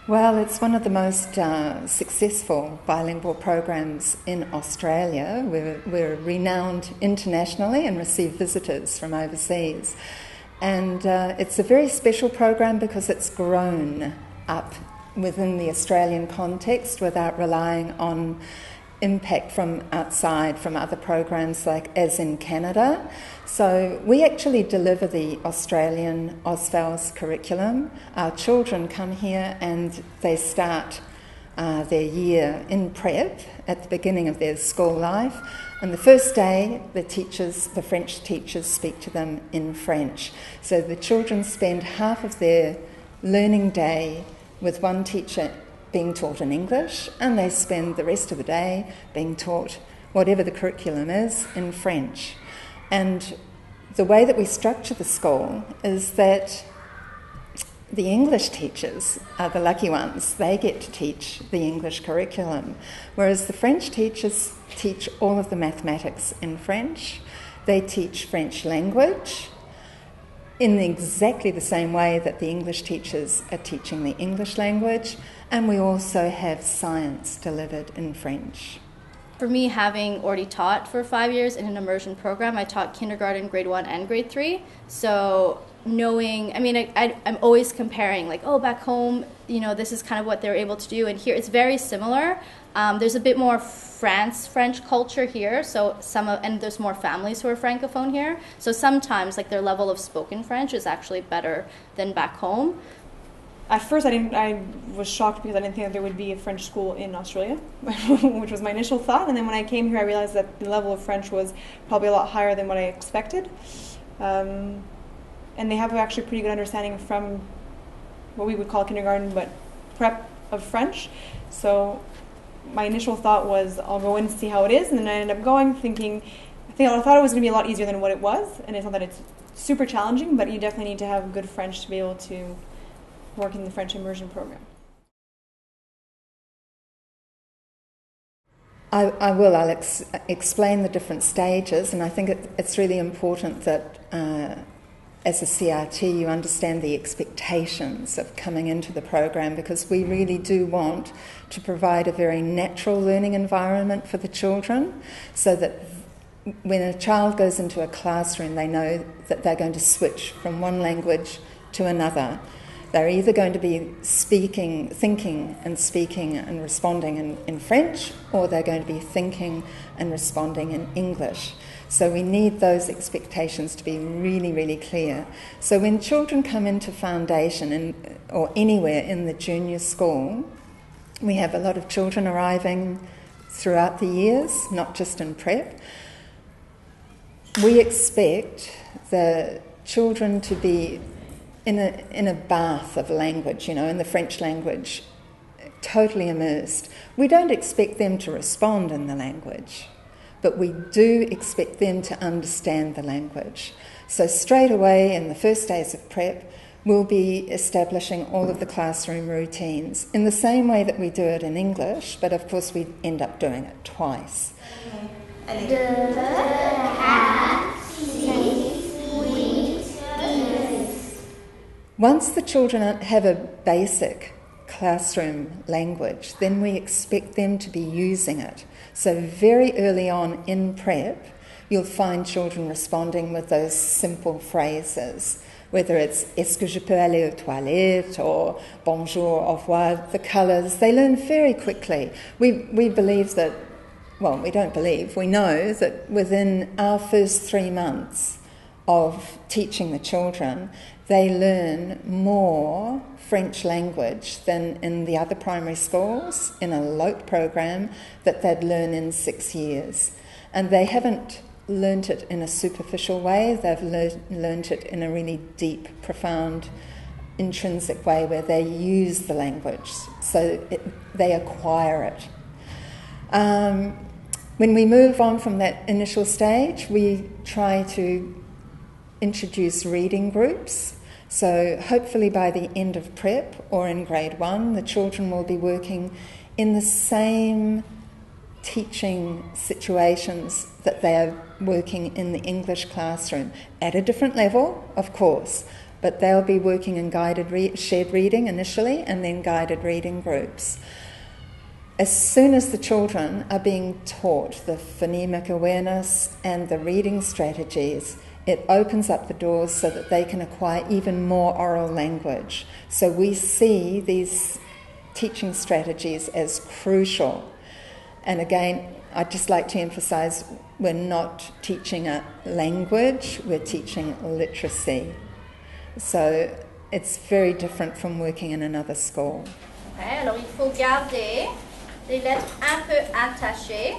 Well, it's one of the most successful bilingual programs in Australia. We're renowned internationally and receive visitors from overseas. And it's a very special program because it's grown up within the Australian context without relying on impact from outside, from other programs like as in Canada. So we actually deliver the Australian AusVals curriculum. Our children come here and they start their year in prep at the beginning of their school life. And the first day, the French teachers speak to them in French. So the children spend half of their learning day with one teacher being taught in English, and they spend the rest of the day being taught whatever the curriculum is in French. And the way that we structure the school is that the English teachers are the lucky ones. They get to teach the English curriculum, whereas the French teachers teach all of the mathematics in French. They teach French language in exactly the same way that the English teachers are teaching the English language, and we also have science delivered in French. For me, having already taught for 5 years in an immersion program, I taught kindergarten, grade 1 and grade 3, so knowing, I'm always comparing, like, oh, back home, this is kind of what they're able to do, and here it's very similar. There's a bit more French culture here, so and there's more families who are francophone here, so sometimes like their level of spoken French is actually better than back home. At first, I was shocked because I didn't think that there would be a French school in Australia, which was my initial thought. And then when I came here, I realized that the level of French was probably a lot higher than what I expected. And they have actually a pretty good understanding from what we would call kindergarten, but prep of French. So my initial thought was, I'll go in and see how it is. And then I ended up going thinking, I thought it was going to be a lot easier than what it was. And it's not that it's super challenging, but you definitely need to have good French to be able to work in the French Immersion program. I'll explain the different stages, and I think it's really important that as a CRT you understand the expectations of coming into the program, because we really do want to provide a very natural learning environment for the children, so that when a child goes into a classroom they know that they're going to switch from one language to another. They're either going to be thinking and speaking and responding in French, or they're going to be thinking and responding in English. So we need those expectations to be really, really clear. So when children come into foundation or anywhere in the junior school, we have a lot of children arriving throughout the years, not just in prep. We expect the children to be in a bath of language, in the French language, totally immersed. We don't expect them to respond in the language, but we do expect them to understand the language. So straight away in the first days of prep, we'll be establishing all of the classroom routines in the same way that we do it in English, but of course we end up doing it twice. Once the children have a basic classroom language, then we expect them to be using it. So very early on in prep, you'll find children responding with those simple phrases, whether it's "Est-ce que je peux aller aux toilettes?" or "Bonjour, au revoir," the colours. They learn very quickly. We believe that, well, we don't believe, we know that within our first 3 months of teaching the children, they learn more French language than in the other primary schools in a LOTE program that they'd learn in 6 years. And they haven't learnt it in a superficial way, they've learnt it in a really deep, profound, intrinsic way where they use the language, so they acquire it. When we move on from that initial stage, we try to introduce reading groups. So hopefully by the end of prep or in grade 1, the children will be working in the same teaching situations that they are working in the English classroom, at a different level, of course, but they'll be working in shared reading initially and then guided reading groups. As soon as the children are being taught the phonemic awareness and the reading strategies, it opens up the doors so that they can acquire even more oral language. So we see these teaching strategies as crucial. And again, I'd just like to emphasise, we're not teaching a language, we're teaching literacy. So it's very different from working in another school. Okay, alors il faut garder les lettres un peu attachées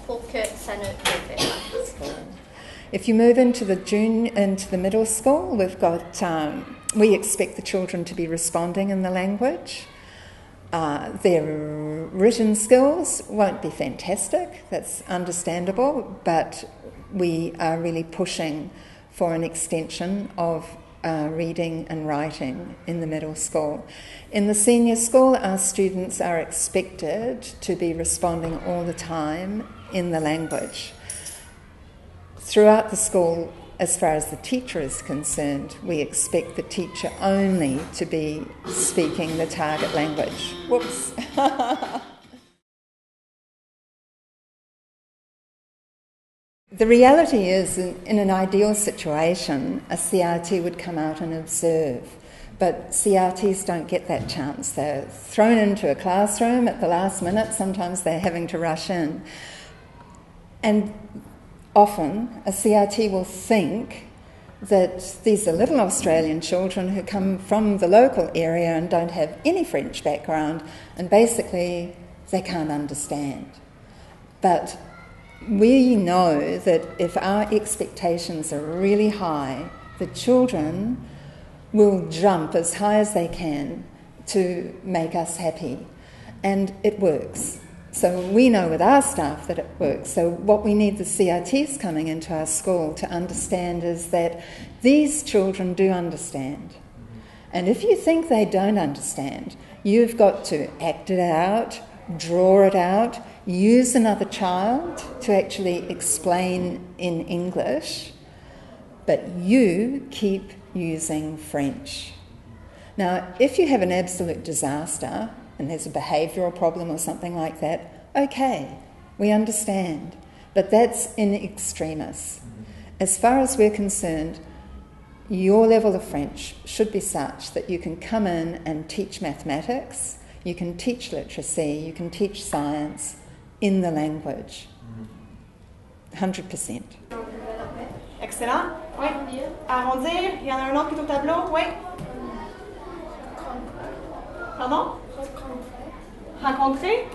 pour que ça ne défait pas. If you move into the middle school, we expect the children to be responding in the language. Their written skills won't be fantastic, that's understandable, but we are really pushing for an extension of reading and writing in the middle school. In the senior school, our students are expected to be responding all the time in the language. Throughout the school, as far as the teacher is concerned, we expect the teacher only to be speaking the target language. Whoops. The reality is, in an ideal situation, a CRT would come out and observe. But CRTs don't get that chance. They're thrown into a classroom at the last minute. Sometimes they're having to rush in. And often a CRT will think that these are little Australian children who come from the local area and don't have any French background, and basically they can't understand. But we know that if our expectations are really high, the children will jump as high as they can to make us happy. And it works. So we know with our staff that it works. So what we need the CRTs coming into our school to understand is that these children do understand. And if you think they don't understand, you've got to act it out, draw it out, use another child to actually explain in English, but you keep using French. Now, if you have an absolute disaster and there's a behavioural problem or something like that, okay, we understand. But that's in extremis. As far as we're concerned, your level of French should be such that you can come in and teach mathematics, you can teach literacy, you can teach science in the language. 100%. Excellent. Oui. Arrondir. Il y en a un autre qui est au tableau. Oui. Pardon? Rencontrer.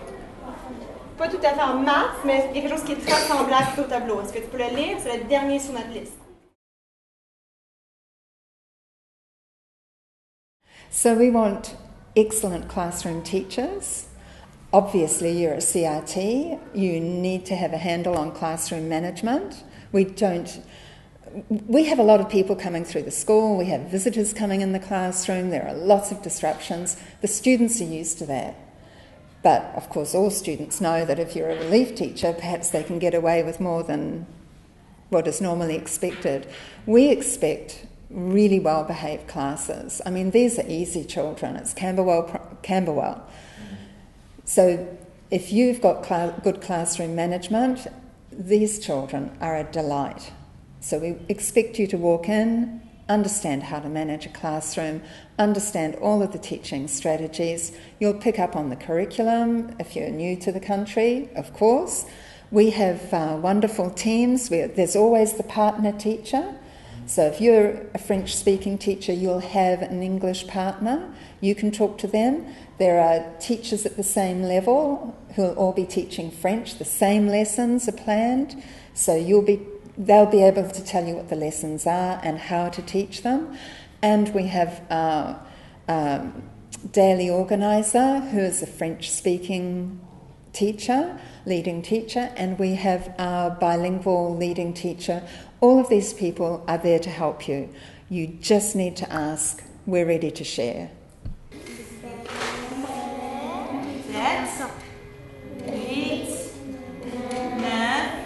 Pas tout à fait en masse, mais il y a quelque chose qui est très semblable au tableau. Est-ce que tu peux le lire? C'est le dernier sur notre liste. So we want excellent classroom teachers. Obviously, you're a CRT. You need to have a handle on classroom management. We have a lot of people coming through the school. We have visitors coming in the classroom. There are lots of disruptions. The students are used to that. But, of course, all students know that if you're a relief teacher, perhaps they can get away with more than what is normally expected. We expect really well-behaved classes. I mean, these are easy children. It's Camberwell. So if you've got good classroom management, these children are a delight. So we expect you to walk in, understand how to manage a classroom, understand all of the teaching strategies. You'll pick up on the curriculum if you're new to the country, of course. We have wonderful teams. There's always the partner teacher. So if you're a French-speaking teacher, you'll have an English partner. You can talk to them. There are teachers at the same level who will all be teaching French. The same lessons are planned. So they'll be able to tell you what the lessons are and how to teach them. And we have our daily organiser, who is a French-speaking teacher, leading teacher, and we have our bilingual leading teacher. All of these people are there to help you. You just need to ask. We're ready to share. 7, 8, 9, 10.